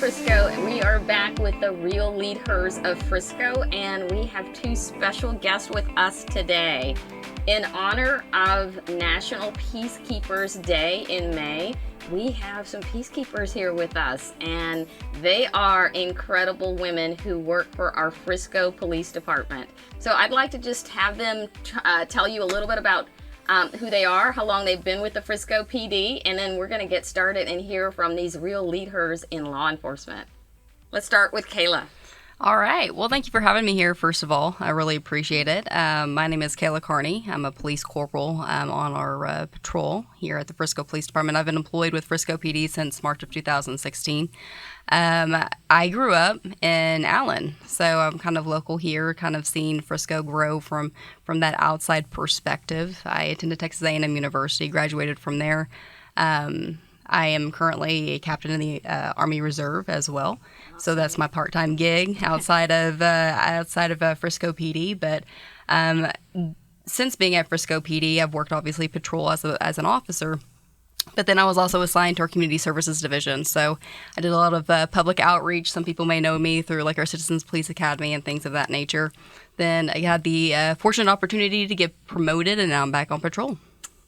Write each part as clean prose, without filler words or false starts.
Frisco, and we are back with the Real LeadHERs of Frisco, and we have two special guests with us today. In honor of National Peacekeepers Day in May, we have some peacekeepers here with us, and they are incredible women who work for our Frisco Police Department. So I'd like to just have them tell you a little bit about who they are, how long they've been with the Frisco PD, and then we're going to get started and hear from these real LeadHERs in law enforcement. Let's start with Kayla. All right. Well, thank you for having me here, first of all. I really appreciate it. My name is Kayla Carney. I'm a police corporal on our patrol here at the Frisco Police Department. I've been employed with Frisco PD since March of 2016. I grew up in Allen, so I'm kind of local here, kind of seeing Frisco grow from that outside perspective. I attended Texas A&M University, graduated from there. I am currently a captain in the Army Reserve as well, so that's my part-time gig outside of Frisco PD. But since being at Frisco PD, I've worked obviously patrol as an officer. But then I was also assigned to our Community Services Division. So I did a lot of public outreach. Some people may know me through like our Citizens Police Academy and things of that nature. Then I had the fortunate opportunity to get promoted, and now I'm back on patrol.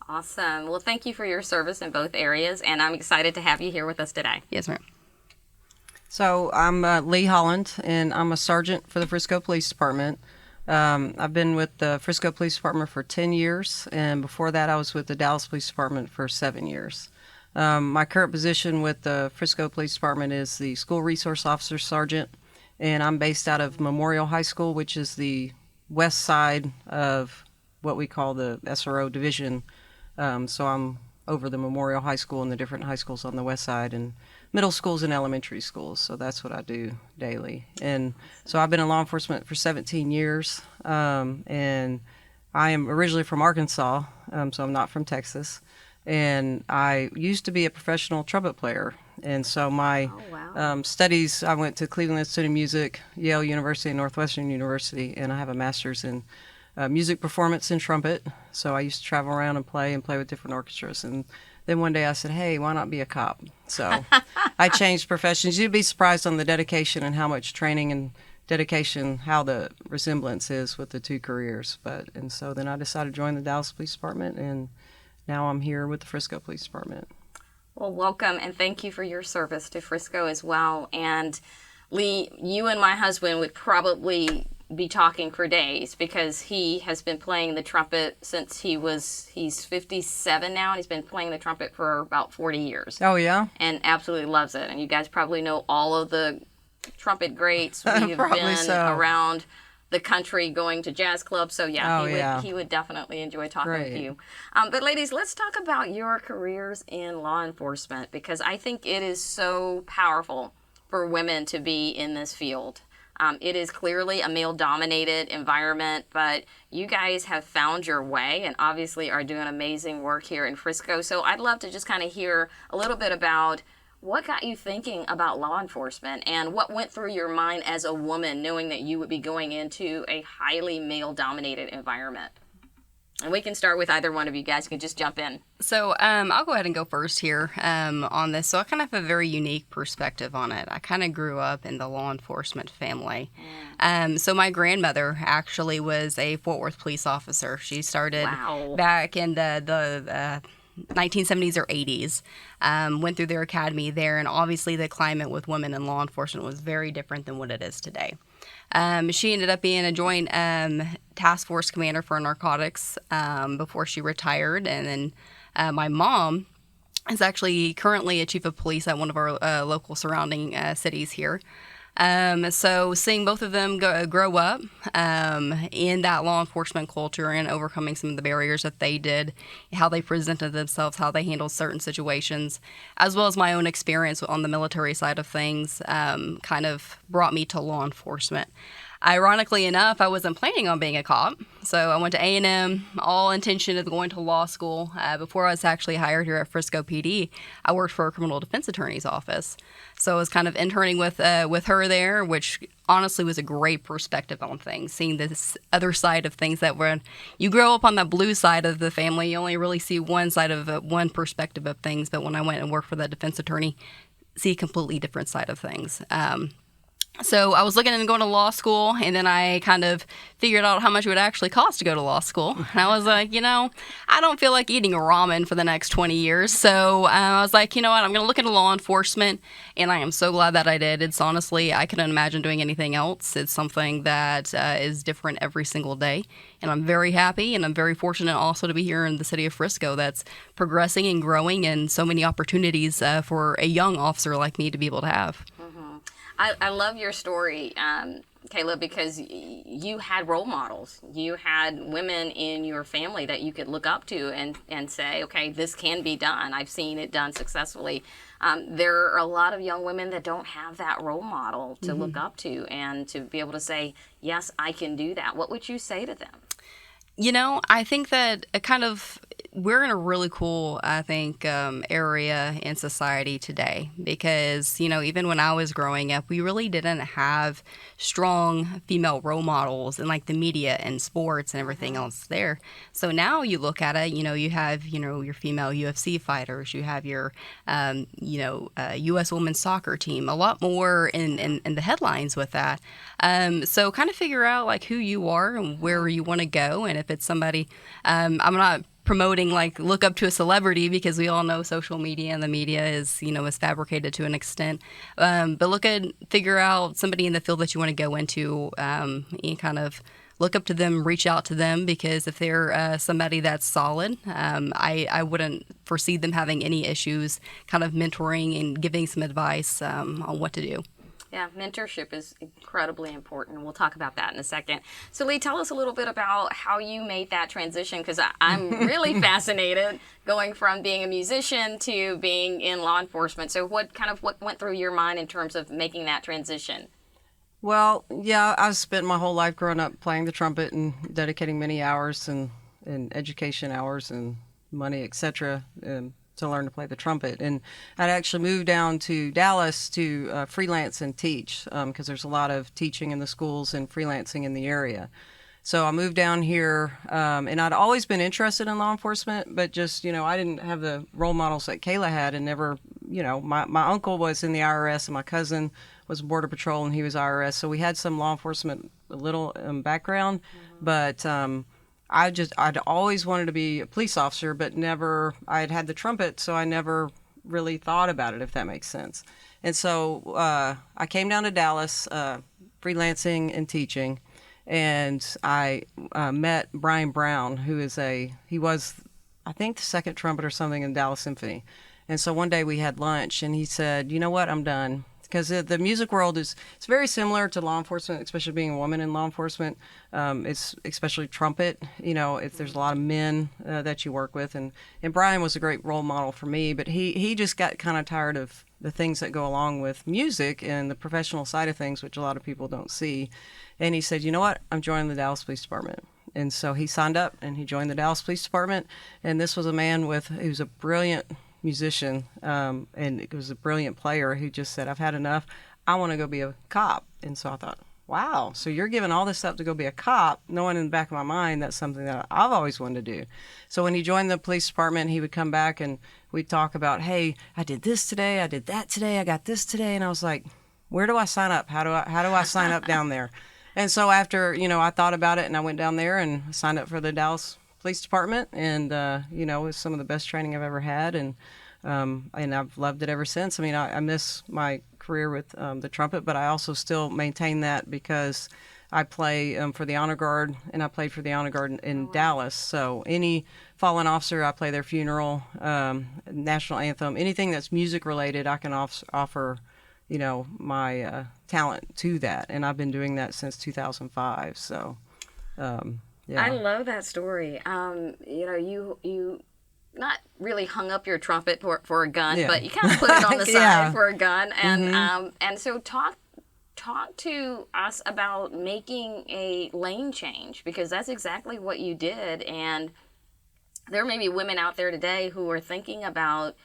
Awesome. Well, thank you for your service in both areas, and I'm excited to have you here with us today. Yes, ma'am. So I'm Lee Holland, and I'm a sergeant for the Frisco Police Department. I've been with the Frisco Police Department for 10 years, and before that I was with the Dallas Police Department for 7 years. My current position with the Frisco Police Department is the School Resource Officer Sergeant, and I'm based out of Memorial High School, which is the west side of what we call the SRO Division. So I'm over the Memorial High School and the different high schools on the west side, and middle schools and elementary schools. So that's what I do daily. And so I've been in law enforcement for 17 years, and I am originally from Arkansas, so I'm not from Texas. And I used to be a professional trumpet player. And so my studies, I went to Cleveland Institute of Music, Yale University, and Northwestern University, and I have a master's in music performance and trumpet. So I used to travel around and play with different orchestras. And then one day I said, hey, why not be a cop? So I changed professions. You'd be surprised on the dedication and how much training and dedication, how the resemblance is with the two careers. And so then I decided to join the Dallas Police Department, and now I'm here with the Frisco Police Department. Well, welcome, and thank you for your service to Frisco as well. And Lee, you and my husband would probably be talking for days, because he has been playing the trumpet since he's 57 now, and he's been playing the trumpet for about 40 years. Oh, yeah? And absolutely loves it. And you guys probably know all of the trumpet greats. We've been around the country going to jazz clubs. So he would definitely enjoy talking with you. But ladies, let's talk about your careers in law enforcement, because I think it is so powerful for women to be in this field. It is clearly a male-dominated environment, but you guys have found your way and obviously are doing amazing work here in Frisco. So I'd love to just kind of hear a little bit about what got you thinking about law enforcement, and what went through your mind as a woman knowing that you would be going into a highly male-dominated environment. And we can start with either one of you guys. You can just jump in. So I'll go ahead and go first here on this. So I kind of have a very unique perspective on it. I kind of grew up in the law enforcement family. So my grandmother actually was a Fort Worth police officer. She started back in the 1970s or 80s, went through their academy there, and obviously the climate with women in law enforcement was very different than what it is today. She ended up being a joint task force commander for narcotics before she retired. And then my mom is actually currently a chief of police at one of our local surrounding cities here. So seeing both of them grow up in that law enforcement culture and overcoming some of the barriers that they did, how they presented themselves, how they handled certain situations, as well as my own experience on the military side of things, kind of brought me to law enforcement. Ironically enough, I wasn't planning on being a cop, so I went to A&M, all intention of going to law school. Before I was actually hired here at Frisco PD, I worked for a criminal defense attorney's office. So I was kind of interning with her there, which honestly was a great perspective on things, seeing this other side of things that when you grow up on the blue side of the family, you only really see one side of one perspective of things. But when I went and worked for the defense attorney, see a completely different side of things. So I was looking into going to law school, and then I kind of figured out how much it would actually cost to go to law school. And I was like, I don't feel like eating ramen for the next 20 years. So I was like, you know what, I'm going to look into law enforcement, and I am so glad that I did. It's honestly, I couldn't imagine doing anything else. It's something that is different every single day. And I'm very happy, and I'm very fortunate also to be here in the city of Frisco that's progressing and growing, and so many opportunities for a young officer like me to be able to have. I love your story, Kayla, because you had role models. You had women in your family that you could look up to and say, okay, this can be done. I've seen it done successfully. There are a lot of young women that don't have that role model to look up to and to be able to say, yes, I can do that. What would you say to them? I think that we're in a really cool, area in society today because, even when I was growing up, we really didn't have strong female role models in like the media and sports and everything else there. So now you look at it, you have, your female UFC fighters, you have your, U.S. women's soccer team, a lot more in the headlines with that. So kind of figure out like who you are and where you want to go. And if it's somebody, I'm not promoting like look up to a celebrity because we all know social media and the media is fabricated to an extent, but figure out somebody in the field that you want to go into, and kind of look up to them, reach out to them, because if they're somebody that's solid, I wouldn't foresee them having any issues kind of mentoring and giving some advice on what to do. Yeah, mentorship is incredibly important, and we'll talk about that in a second. So, Lee, tell us a little bit about how you made that transition, because I'm really fascinated going from being a musician to being in law enforcement. So what went through your mind in terms of making that transition? Well, yeah, I spent my whole life growing up playing the trumpet and dedicating many hours and education hours and money, etc., to learn to play the trumpet. And I'd actually moved down to Dallas to freelance and teach because there's a lot of teaching in the schools and freelancing in the area. So I moved down here, and I'd always been interested in law enforcement, but just, I didn't have the role models that Kayla had, and never, my uncle was in the IRS and my cousin was Border Patrol and he was IRS. So we had some law enforcement, a little background, but I'd always wanted to be a police officer, but never, I'd had the trumpet, so I never really thought about it, if that makes sense. And so I came down to Dallas, freelancing and teaching, and I met Brian Brown, he was, I think, the second trumpet or something in Dallas Symphony. And so one day we had lunch, and he said, you know what, I'm done. Because the music world it's very similar to law enforcement, especially being a woman in law enforcement. It's especially trumpet. There's a lot of men that you work with, and Brian was a great role model for me. But he just got kind of tired of the things that go along with music and the professional side of things, which a lot of people don't see. And he said, you know what, I'm joining the Dallas Police Department. And so he signed up and he joined the Dallas Police Department. And this was a man who's a brilliant musician, and it was a brilliant player who just said, I've had enough. I want to go be a cop. And so I thought, wow, so you're giving all this up to go be a cop, knowing in the back of my mind that's something that I've always wanted to do. So when he joined the police department, he would come back and we'd talk about, hey, I did this today, I did that today, I got this today. And I was like, where do I sign up? How do I sign up down there? And so after, I thought about it, and I went down there and signed up for the Dallas Police Department, and it was some of the best training I've ever had, and I've loved it ever since. I mean, I miss my career with the trumpet, but I also still maintain that because I play for the Honor Guard, and I played for the Honor Guard in Dallas. So any fallen officer, I play their funeral, national anthem, anything that's music related, I can offer my talent to that, and I've been doing that since 2005. So. Yeah. I love that story. You not really hung up your trumpet for a gun, but you kind of put it on the side for a gun. And and so talk to us about making a lane change, because that's exactly what you did. And there may be women out there today who are thinking about,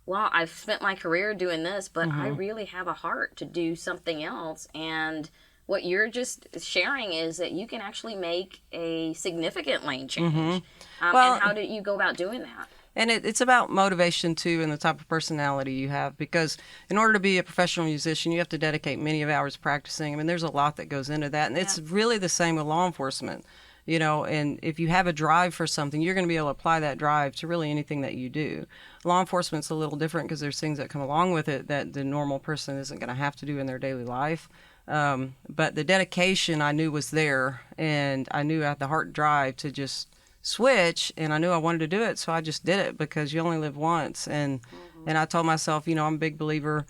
well, I've spent my career doing this, but I really have a heart to do something else. And what you're just sharing is that you can actually make a significant lane change. And how did you go about doing that? And it's about motivation too, and the type of personality you have, because in order to be a professional musician, you have to dedicate many of hours practicing. I mean, there's a lot that goes into that, and it's really the same with law enforcement. You know, and if you have a drive for something, you're going to be able to apply that drive to really anything that you do. Law enforcement's a little different because there's things that come along with it that the normal person isn't going to have to do in their daily life. But the dedication I knew was there, and I knew I had the heart drive to just switch, and I knew I wanted to do it, so I just did it because you only live once. And I told myself, you know, I'm a big believer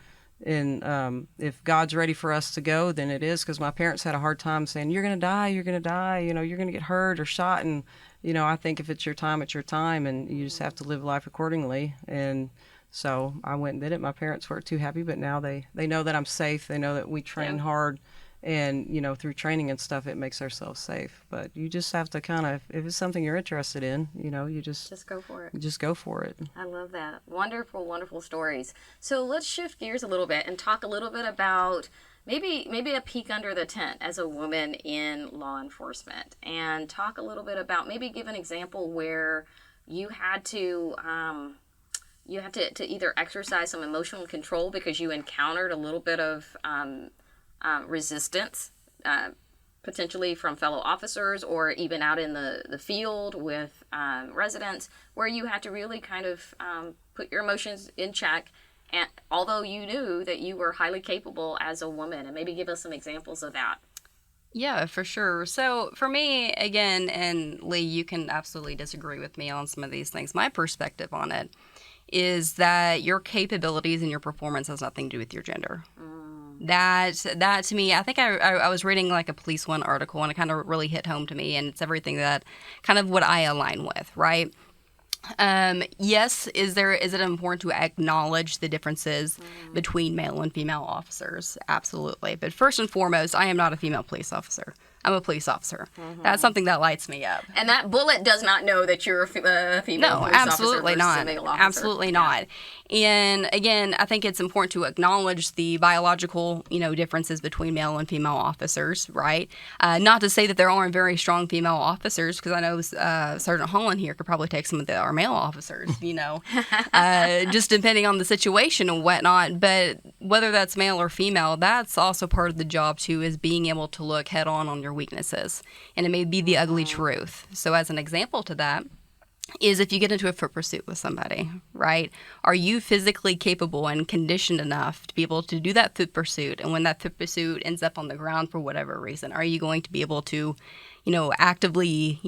in if God's ready for us to go, then it is, because my parents had a hard time saying, you're going to die, you know, you're going to get hurt or shot. And, you know, I think if it's your time, it's your time, and you just have to live life accordingly. And so I went and did it. My parents weren't too happy, but now they know that I'm safe. They know that we train hard. And, you know, through training and stuff, it makes ourselves safe. But you just have to kind of, if it's something you're interested in, you know, you just go for it. Just go for it. I love that. Wonderful, wonderful stories. So let's shift gears a little bit and talk a little bit about maybe a peek under the tent as a woman in law enforcement, and talk a little bit about, maybe give an example where you had to either exercise some emotional control because you encountered a little bit of resistance, potentially from fellow officers, or even out in the field with residents, where you had to really kind of put your emotions in check, and although you knew that you were highly capable as a woman. And maybe give us some examples of that. Yeah, for sure. So for me, again, and Lee, you can absolutely disagree with me on some of these things. My perspective on it is that your capabilities and your performance has nothing to do with your gender. That to me, I think I was reading like a Police One article, and it kind of really hit home to me, and it's everything that kind of what I align with, right? Yes, is it important to acknowledge the differences between male and female officers? Absolutely. But first and foremost, I am not a female police officer. I'm a police officer. That's something that lights me up. And that bullet does not know that you're a female police absolutely officer not. versus a male officer. Absolutely not. And again, I think it's important to acknowledge the biological, differences between male and female officers, right? Not to say that there aren't very strong female officers, because I know Sergeant Holland here could probably take some of our male officers, just depending on the situation and whatnot. But whether that's male or female, that's also part of the job too, is being able to look head on your weaknesses. And it may be the ugly truth. So as an example to that is, if you get into a foot pursuit with somebody, right? Are you physically capable and conditioned enough to be able to do that foot pursuit? And when that foot pursuit ends up on the ground for whatever reason, are you going to be able to, actively,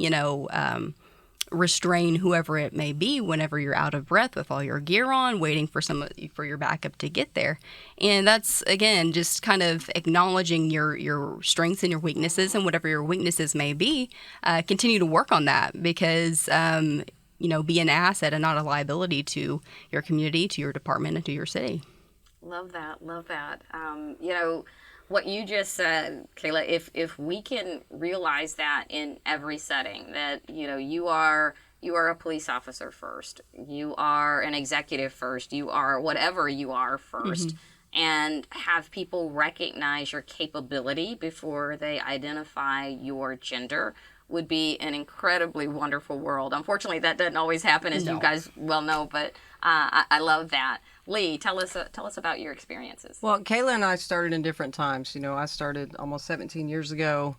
restrain whoever it may be whenever you're out of breath with all your gear on, waiting for your backup to get there? And that's, again, just kind of acknowledging your strengths and your weaknesses, and whatever your weaknesses may be, continue to work on that, because be an asset and not a liability to your community, to your department, and to your city. Love that. What you just said, Kayla, if we can realize that in every setting, that, you are a police officer first, you are an executive first, you are whatever you are first, and have people recognize your capability before they identify your gender, would be an incredibly wonderful world. Unfortunately, that doesn't always happen, as you guys well know, but I love that. Lee, tell us about your experiences. Well, Kayla and I started in different times. I started almost 17 years ago.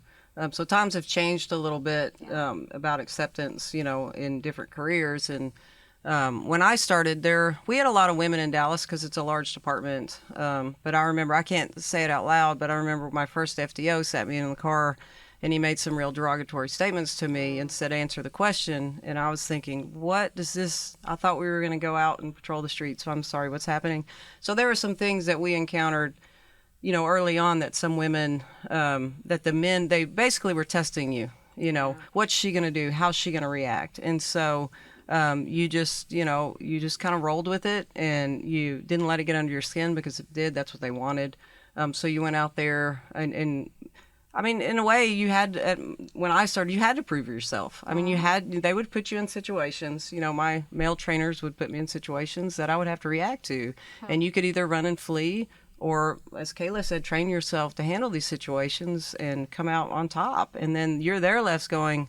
So times have changed a little bit about acceptance, in different careers. And when I started there, we had a lot of women in Dallas because it's a large department. But I remember, I can't say it out loud, but I remember my first FDO sat me in the car, and he made some real derogatory statements to me and said, answer the question. And I was thinking, what does this, I thought we were going to go out and patrol the streets. So I'm sorry, what's happening? So there were some things that we encountered, early on, that some women, that the men, they basically were testing you, what's she going to do? How's she going to react? And so you just kind of rolled with it, and you didn't let it get under your skin, because if it did, that's what they wanted. So you went out there and I mean, in a way, you had, when I started, you had to prove yourself. I mean, they would put you in situations, my male trainers would put me in situations that I would have to react to. And you could either run and flee, or, as Kayla said, train yourself to handle these situations and come out on top. And then you're there left going,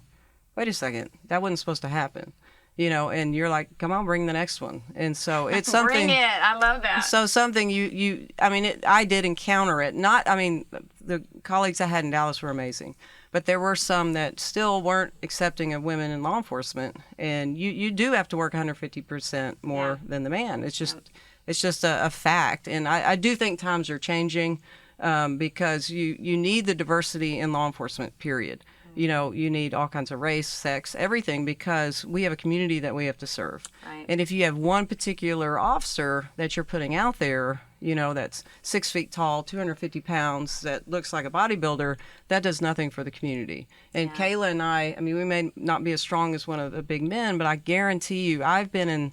wait a second, that wasn't supposed to happen. and you're like, come on, bring the next one. And so it's something. Bring it. I love that. So something I did encounter it. The colleagues I had in Dallas were amazing, but there were some that still weren't accepting of women in law enforcement. And you do have to work 150% more than the man. It's just a fact. And I do think times are changing, because you need the diversity in law enforcement, period. You need all kinds of race, sex, everything, because we have a community that we have to serve. Right. And if you have one particular officer that you're putting out there, that's 6 feet tall, 250 pounds, that looks like a bodybuilder, that does nothing for the community. And Kayla and I we may not be as strong as one of the big men, but I guarantee you, I've been in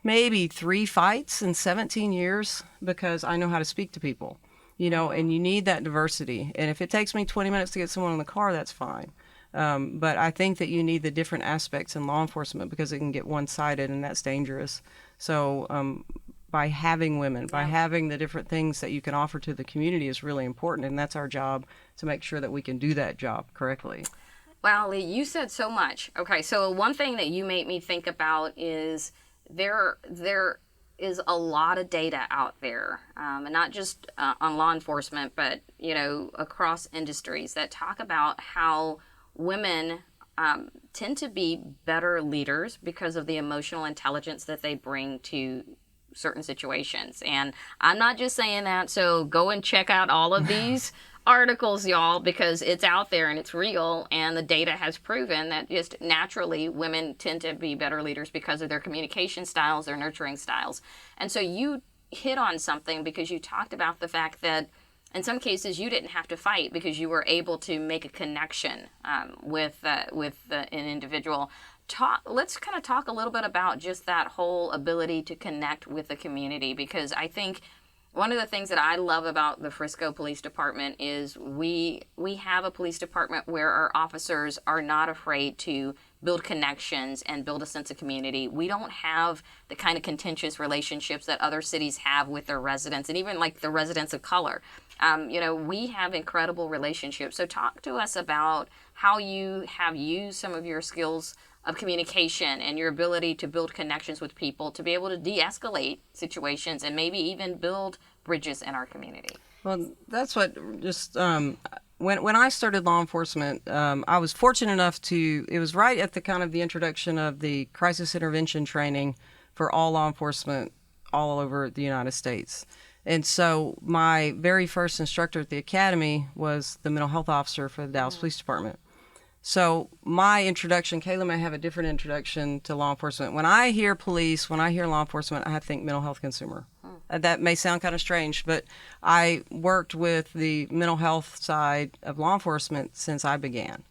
maybe 3 fights in 17 years because I know how to speak to people. And you need that diversity. And if it takes me 20 minutes to get someone in the car, that's fine. But I think that you need the different aspects in law enforcement because it can get one-sided, and that's dangerous. So by having women, by having the different things that you can offer to the community is really important, and that's our job, to make sure that we can do that job correctly. Wow, Lee, you said so much. Okay, so one thing that you made me think about is there is a lot of data out there, and not just on law enforcement, but across industries, that talk about how women tend to be better leaders because of the emotional intelligence that they bring to certain situations. And I'm not just saying that, so go and check out all of these articles, y'all, because it's out there and it's real, and the data has proven that just naturally women tend to be better leaders because of their communication styles, their nurturing styles. And so you hit on something because you talked about the fact that in some cases you didn't have to fight because you were able to make a connection with an individual. Let's kind of talk a little bit about just that whole ability to connect with the community, because I think one of the things that I love about the Frisco Police Department is we have a police department where our officers are not afraid to build connections and build a sense of community. We don't have the kind of contentious relationships that other cities have with their residents, and even like the residents of color. We have incredible relationships. So talk to us about how you have used some of your skills of communication and your ability to build connections with people to be able to de-escalate situations and maybe even build bridges in our community. Well, that's what when I started law enforcement, I was fortunate enough it was right at the kind of the introduction of the crisis intervention training for all law enforcement all over the United States. And so my very first instructor at the academy was the mental health officer for the Dallas Police Department. So my introduction, Kayla may have a different introduction to law enforcement. When I hear police, when I hear law enforcement, I think mental health consumer. That may sound kind of strange, but I worked with the mental health side of law enforcement since I began.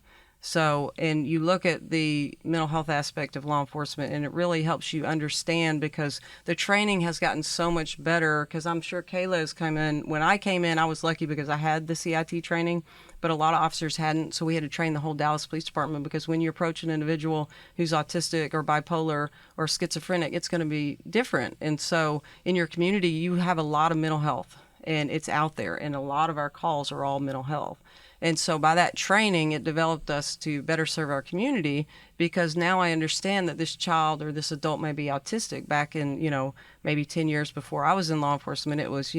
So, and you look at the mental health aspect of law enforcement, and it really helps you understand, because the training has gotten so much better. Because I'm sure Kayla has come in. When I came in, I was lucky because I had the CIT training, but a lot of officers hadn't. So we had to train the whole Dallas Police Department, because when you approach an individual who's autistic or bipolar or schizophrenic, it's going to be different. And so in your community, you have a lot of mental health, and it's out there, and a lot of our calls are all mental health. And so by that training, it developed us to better serve our community, because now I understand that this child or this adult may be autistic. Back in, maybe 10 years before I was in law enforcement, it was,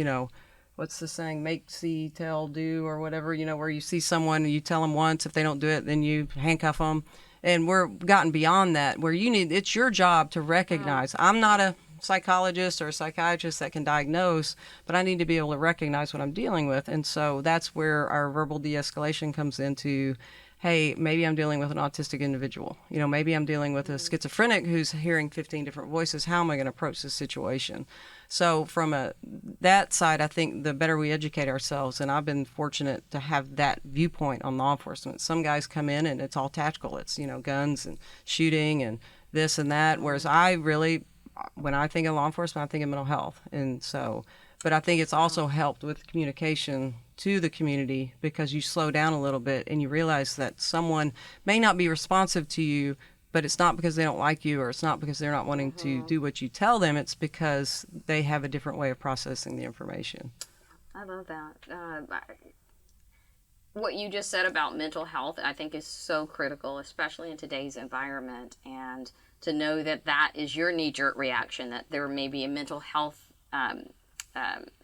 what's the saying, make, see, tell, do, or whatever, where you see someone and you tell them once, if they don't do it, then you handcuff them. And we're gotten beyond that, where it's your job to recognize. I'm not a psychologist or a psychiatrist that can diagnose, but I need to be able to recognize what I'm dealing with. And so that's where our verbal de-escalation comes into, hey, maybe I'm dealing with an autistic individual. Maybe I'm dealing with a schizophrenic who's hearing 15 different voices. How am I going to approach this situation? So from that side, I think the better we educate ourselves, and I've been fortunate to have that viewpoint on law enforcement. Some guys come in and it's all tactical. It's, guns and shooting and this and that, whereas when I think of law enforcement, I think of mental health. And so, but I think it's also helped with communication to the community, because you slow down a little bit and you realize that someone may not be responsive to you, but it's not because they don't like you, or it's not because they're not wanting to do what you tell them. It's because they have a different way of processing the information. I love that. What you just said about mental health, I think, is so critical, especially in today's environment. And to know that that is your knee-jerk reaction, that there may be a mental health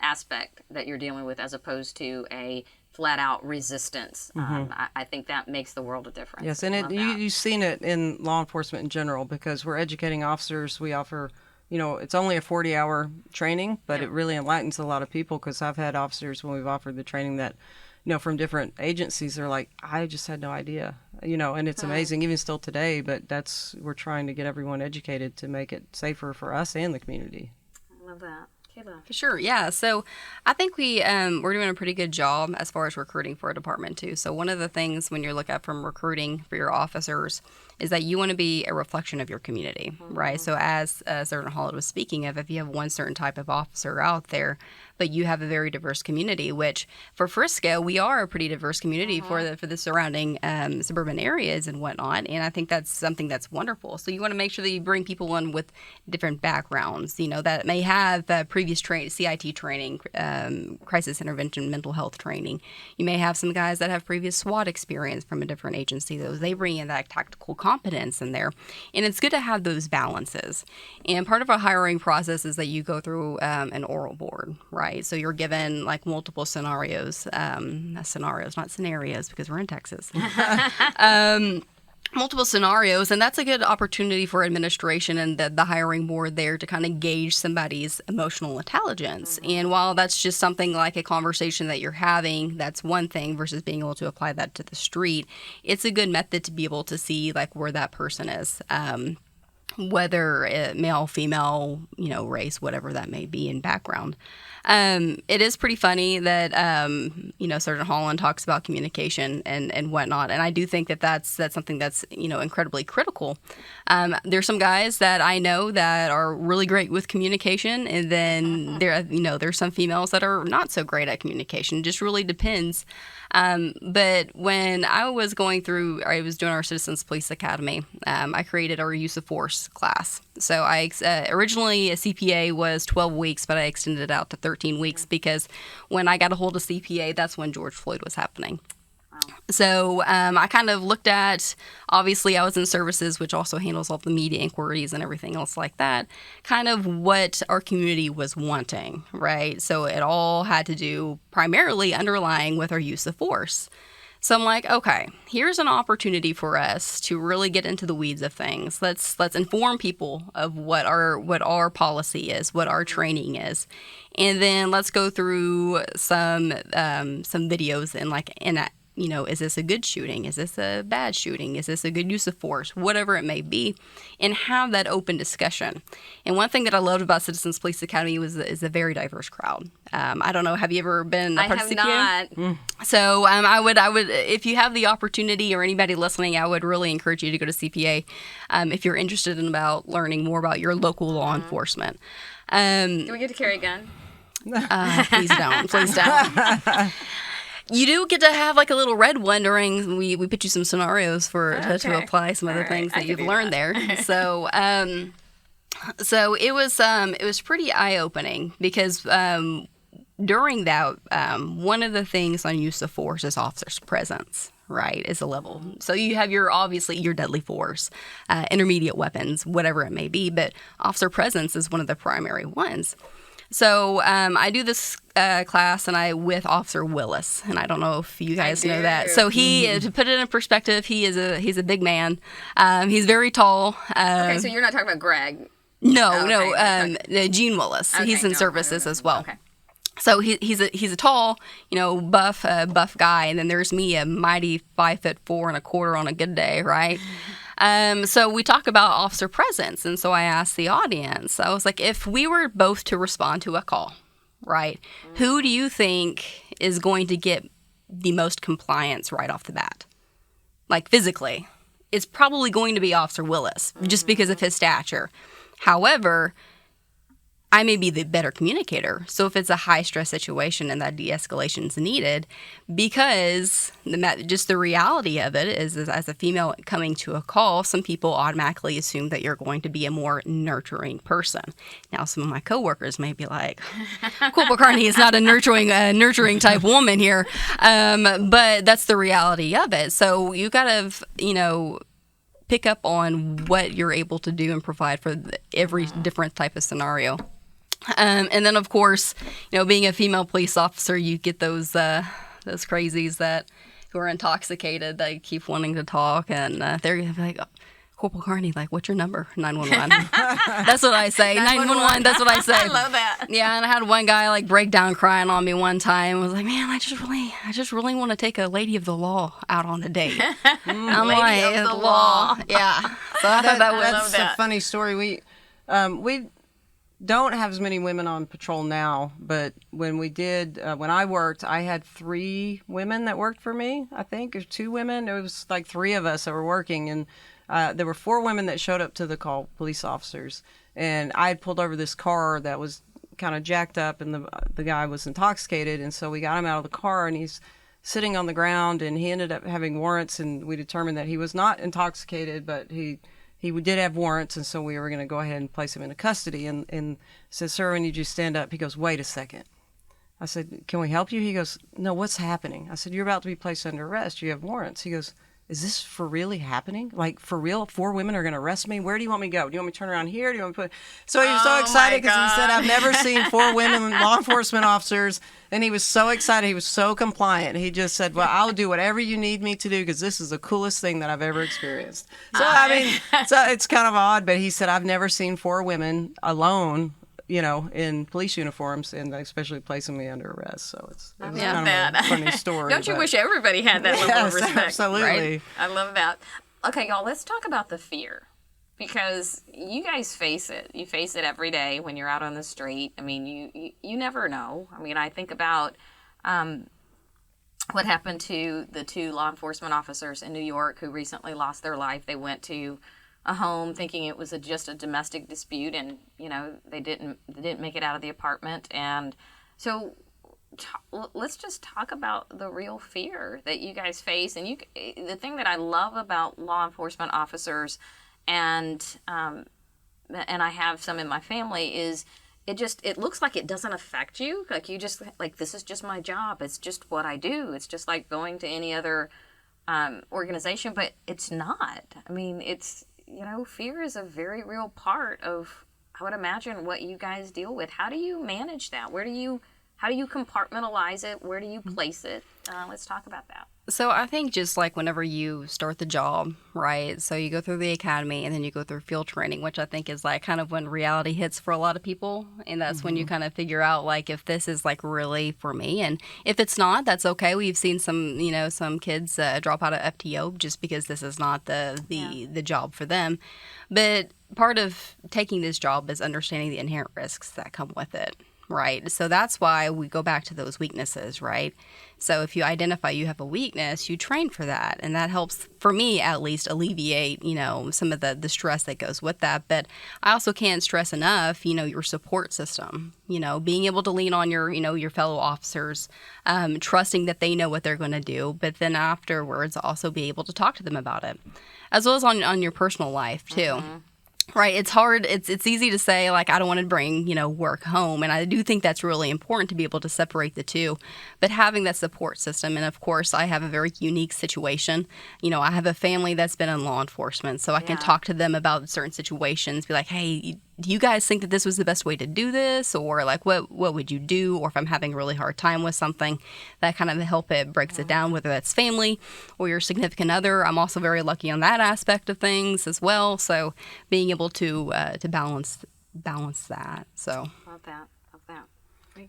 aspect that you're dealing with as opposed to a flat-out resistance. I think that makes the world a difference. Yes, and you've seen it in law enforcement in general, because we're educating officers. We offer, it's only a 40-hour training, but it really enlightens a lot of people, because I've had officers, when we've offered the training, that from different agencies, they're like, I just had no idea, and it's amazing even still today, but we're trying to get everyone educated to make it safer for us and the community. I love that. Kayla. For sure, yeah. So I think we're doing a pretty good job as far as recruiting for a department too. So one of the things when you look at from recruiting for your officers is that you want to be a reflection of your community, right? So as Sergeant Holland was speaking of, if you have one certain type of officer out there, but you have a very diverse community, which for Frisco, we are a pretty diverse community for the surrounding suburban areas and whatnot. And I think that's something that's wonderful. So you want to make sure that you bring people in with different backgrounds, that may have previous CIT training, crisis intervention, mental health training. You may have some guys that have previous SWAT experience from a different agency. They bring in that tactical competence in there. And it's good to have those balances. And part of our hiring process is that you go through an oral board, right? So you're given like multiple scenarios, not scenarios because we're in Texas. Multiple scenarios, and that's a good opportunity for administration and the hiring board there to kind of gauge somebody's emotional intelligence. And while that's just something like a conversation that you're having, that's one thing versus being able to apply that to the street. It's a good method to be able to see like where that person is. Whether male, female, race, whatever that may be in background. It is pretty funny that, Sergeant Holland talks about communication and whatnot. And I do think that that's something that's, incredibly critical. There's some guys that I know that are really great with communication. And then there's some females that are not so great at communication. It just really depends. But when I was doing our Citizens Police Academy, I created our use of force class. So I originally a CPA was 12 weeks, but I extended it out to 13 weeks because when I got a hold of CPA, that's when George Floyd was happening. So I kind of looked at, obviously I was in services, which also handles all the media inquiries and everything else like that, kind of what our community was wanting, right? So it all had to do primarily underlying with our use of force. So I'm like, okay, here's an opportunity for us to really get into the weeds of things. Let's inform people of what our policy is, what our training is, and then let's go through some videos is this a good shooting? Is this a bad shooting? Is this a good use of force? Whatever it may be, and have that open discussion. And one thing that I loved about Citizens Police Academy is a very diverse crowd. I don't know, have you ever been a part of CPA? I have not. So I would, if you have the opportunity or anybody listening, I would really encourage you to go to CPA if you're interested in learning more about your local law enforcement. Do we get to carry a gun? Please don't. Please don't. You do get to have like a little red one during, we put you some scenarios to apply some of the things that you've learned there. So it was pretty eye-opening because during that, one of the things on use of force is officer's presence, right, is a level. So you have your deadly force, intermediate weapons, whatever it may be, but officer presence is one of the primary ones. So I do this class with Officer Willis, and I don't know if you guys know that. So to put it in perspective, he's a big man. He's very tall. Okay, so you're not talking about Greg. No, Gene Willis. Okay, he's in services as well. Okay. So he's a tall, buff guy, and then there's me, a mighty 5'4.25" on a good day, right? So we talk about officer presence, and so I asked the audience, I was like, if we were both to respond to a call, right, who do you think is going to get the most compliance right off the bat? Like physically, it's probably going to be Officer Willis, just because of his stature. However, I may be the better communicator. So if it's a high-stress situation and that de-escalation is needed, because just the reality of it is as a female coming to a call, some people automatically assume that you're going to be a more nurturing person. Now, some of my coworkers may be like, Corporal Carney is not a nurturing type woman here. But that's the reality of it. So you got to, pick up on what you're able to do and provide for every different type of scenario. And then, of course, being a female police officer, you get those crazies who are intoxicated. They keep wanting to talk, and they're like, Corporal Carney, like, what's your number? 911. That's what I say. 911. That's what I say. I love that. Yeah, and I had one guy like break down crying on me one time. I was like, man, I just really want to take a lady of the law out on a date. I'm lady like, of the law. Yeah. So I thought that's a funny story. We don't have as many women on patrol now, but when we did, when I worked, I had 3 women that worked for me, I think, or 2 women. It was like 3 of us that were working, and there were 4 women that showed up to the call, police officers, and I had pulled over this car that was kind of jacked up, and the guy was intoxicated, and so we got him out of the car, and he's sitting on the ground, and he ended up having warrants, and we determined that he was not intoxicated, but he did have warrants, and so we were going to go ahead and place him into custody, and said, sir, we need you to stand up. He goes, wait a second. I said, can we help you? He goes, no, what's happening? I said, you're about to be placed under arrest. You have warrants. He goes, is this for really happening? Like, for real? 4 women are going to arrest me? Where do you want me to go? Do you want me to turn around here? Do you want me to put... So he was so excited because he said, I've never seen 4 women law enforcement officers. And he was so excited. He was so compliant. He just said, well, I'll do whatever you need me to do because this is the coolest thing that I've ever experienced. So, I mean, so it's kind of odd, but he said, I've never seen 4 women alone, in police uniforms, and especially placing me under arrest. So it's kind of a funny story. Don't you wish everybody had that level of respect? Absolutely. Right? I love that. Okay, y'all, let's talk about the fear, because you guys face it. You face it every day when you're out on the street. I mean, you never know. I mean, I think about what happened to the 2 law enforcement officers in New York who recently lost their life. They went to a home thinking it was just a domestic dispute, and they didn't make it out of the apartment. And so let's just talk about the real fear that you guys face. And the thing that I love about law enforcement officers, and I have some in my family, is it looks like it doesn't affect you. Like, you just, like, this is just my job. It's just what I do. It's just like going to any other organization, but it's not. I mean, it's, fear is a very real part of, I would imagine, what you guys deal with. How do you manage that? How do you compartmentalize it? Where do you place it? Let's talk about that. So I think just like whenever you start the job, right? So you go through the academy and then you go through field training, which I think is like kind of when reality hits for a lot of people. And that's when you kind of figure out like if this is like really for me. And if it's not, that's okay. We've seen some kids drop out of FTO just because this is not the job for them. But part of taking this job is understanding the inherent risks that come with it. Right. So that's why we go back to those weaknesses, right? So if you identify you have a weakness, you train for that. And that helps, for me at least, alleviate, some of the stress that goes with that. But I also can't stress enough, your support system, being able to lean on your fellow officers, trusting that they know what they're going to do. But then afterwards, also be able to talk to them about it, as well as on your personal life, too. Mm-hmm. Right. It's hard. It's easy to say, like, I don't want to bring, work home. And I do think that's really important to be able to separate the two. But having that support system, and of course, I have a very unique situation. I have a family that's been in law enforcement, so I can talk to them about certain situations, be like, hey, do you guys think that this was the best way to do this? Or like, what would you do? Or if I'm having a really hard time with something, that kind of breaks it down, whether that's family or your significant other. I'm also very lucky on that aspect of things as well. So being able to balance that. So love that.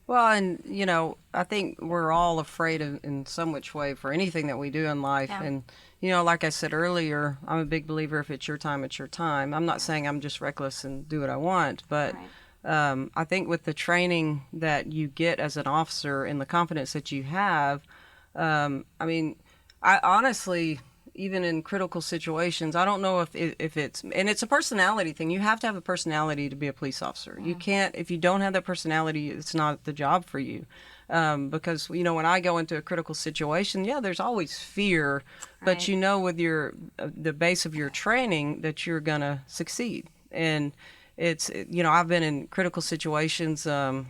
Well, and I think we're all afraid of, in some which way, for anything that we do in life. Yeah. And like I said earlier, I'm a big believer, if it's your time, it's your time. I'm not saying I'm just reckless and do what I want, but I think with the training that you get as an officer and the confidence that you have, I honestly, even in critical situations, I don't know if it's, and it's a personality thing. You have to have a personality to be a police officer. You can't, if you don't have that personality, it's not the job for you. Because, when I go into a critical situation, there's always fear, but with the base of your training that you're going to succeed. And it's, I've been in critical situations, there's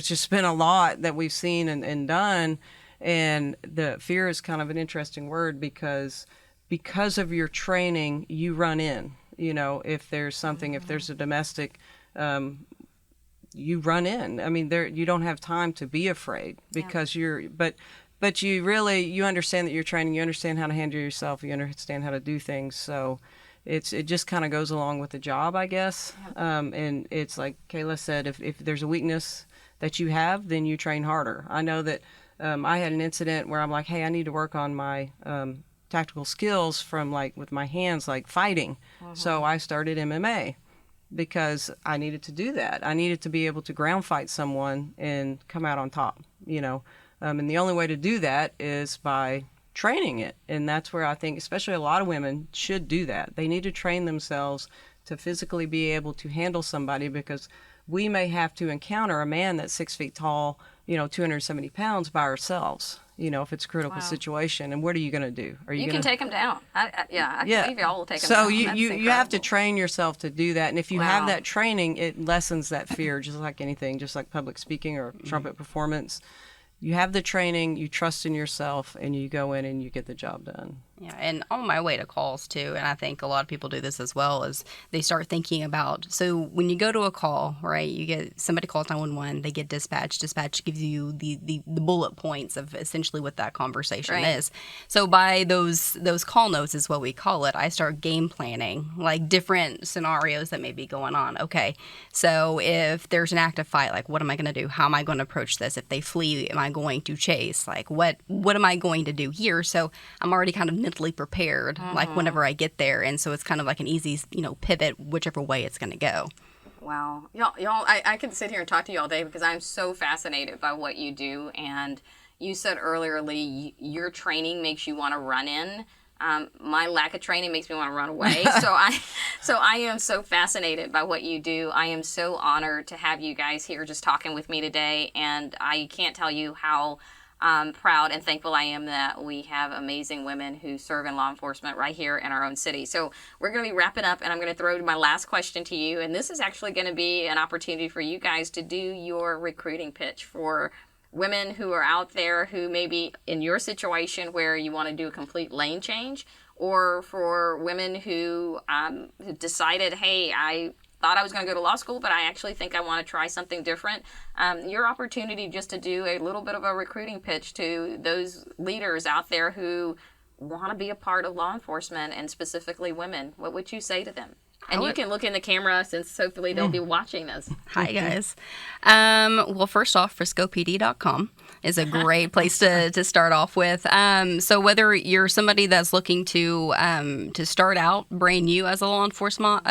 just been a lot that we've seen and done. And the fear is kind of an interesting word because because of your training, you run in. If there's something, if there's a domestic, you run in. I mean, you don't have time to be afraid because but you understand that you're training. You understand how to handle yourself. You understand how to do things. So it just kind of goes along with the job, I guess. And it's like Kayla said, if there's a weakness that you have, then you train harder. I know that I had an incident where I'm like, hey, I need to work on my tactical skills from with my hands, like fighting. So I started MMA because I needed to do that. I needed to be able to ground fight someone and come out on top, and the only way to do that is by training it. And that's where I think especially a lot of women should do that. They need to train themselves to physically be able to handle somebody, because we may have to encounter a man that's 6 feet tall, 270 pounds by ourselves, if it's a critical situation. And what are you going to do? You can take him down. I believe y'all will take him down. So you have to train yourself to do that. And if you have that training, it lessens that fear, just like anything, just like public speaking or trumpet performance. You have the training, you trust in yourself, and you go in and you get the job done. Yeah, and on my way to calls too, and I think a lot of people do this as well, is they start thinking about, so when you go to a call, right, you get, somebody calls 911, they get dispatched. Dispatch gives you the bullet points of essentially what that conversation is. So by those call notes is what we call it, I start game planning, like different scenarios that may be going on. Okay, so if there's an active fight, like what am I going to do? How am I going to approach this? If they flee, am I going to chase? Like what am I going to do here? So I'm already kind of mentally prepared, like whenever I get there, and so it's kind of like an easy, pivot whichever way it's going to go. Wow, y'all, I could sit here and talk to you all day because I'm so fascinated by what you do. And you said earlier, Lee, your training makes you want to run in. My lack of training makes me want to run away. So I am so fascinated by what you do. I am so honored to have you guys here just talking with me today, and I can't tell you how proud and thankful I am that we have amazing women who serve in law enforcement right here in our own city. So we're going to be wrapping up, and I'm going to throw my last question to you. And this is actually going to be an opportunity for you guys to do your recruiting pitch for women who are out there who may be in your situation where you want to do a complete lane change, or for women who decided, hey, I thought I was going to go to law school, but I actually think I want to try something different. Your opportunity just to do a little bit of a recruiting pitch to those leaders out there who want to be a part of law enforcement, and specifically women. What would you say to them? And you can look in the camera, since hopefully they'll be watching this. Hi, guys. Well, first off, FriscoPD.com is a great place to start off with. So whether you're somebody that's looking to start out brand new as a law enforcement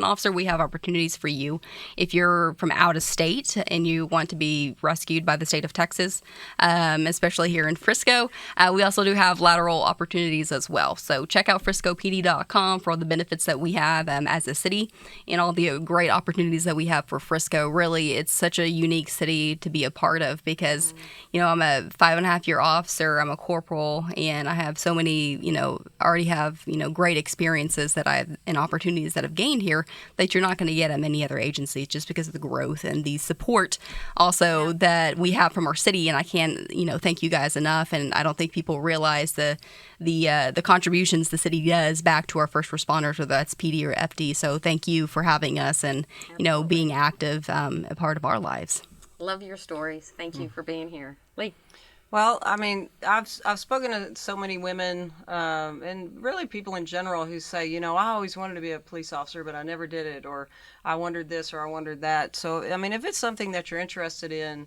officer, we have opportunities for you. If you're from out of state and you want to be rescued by the state of Texas, especially here in Frisco, we also do have lateral opportunities as well. So check out FriscoPD.com for all the benefits that we have as a city, and all the great opportunities that we have for Frisco. Really, it's such a unique city to be a part of because, I'm a 5.5-year officer, I'm a corporal, and I have so many, already have, great experiences that and opportunities that I've gained here that you're not going to get at many other agencies, just because of the growth and the support also that we have from our city. And I can't, thank you guys enough. And I don't think people realize the contributions the city does back to our first responders, whether that's PD or FD. So thank you for having us and, being active, a part of our lives. Love your stories. Thank you for being here. Lee. Well, I mean, I've spoken to so many women, and really people in general, who say, I always wanted to be a police officer, but I never did it, or I wondered this or I wondered that. So, I mean, if it's something that you're interested in,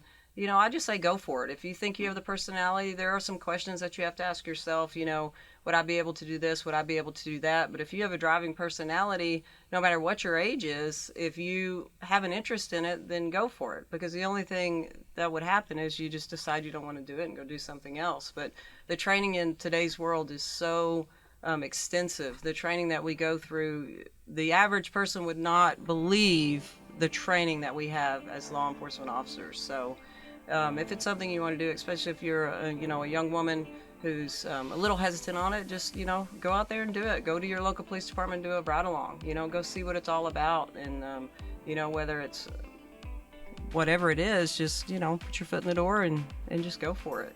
I just say go for it. If you think you have the personality, there are some questions that you have to ask yourself, would I be able to do this? Would I be able to do that? But if you have a driving personality, no matter what your age is, if you have an interest in it, then go for it. Because the only thing that would happen is you just decide you don't want to do it and go do something else. But the training in today's world is so extensive. The training that we go through, the average person would not believe the training that we have as law enforcement officers. So if it's something you want to do, especially if you're a young woman who's a little hesitant on it, just go out there and do it. Go to your local police department, do a ride along. Go see what it's all about, and whether it's whatever it is, just put your foot in the door and just go for it.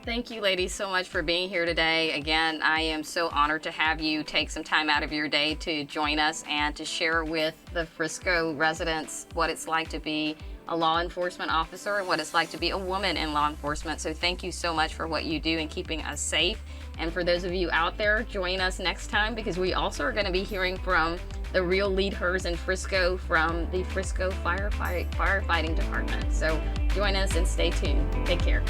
Thank you, ladies, so much for being here today. Again, I am so honored to have you take some time out of your day to join us and to share with the Frisco residents what it's like to be a law enforcement officer and what it's like to be a woman in law enforcement. So thank you so much for what you do in keeping us safe. And for those of you out there, join us next time, because we also are going to be hearing from the Real LeadHERs in Frisco from the Frisco Firefighting Department. So join us and stay tuned. Take care.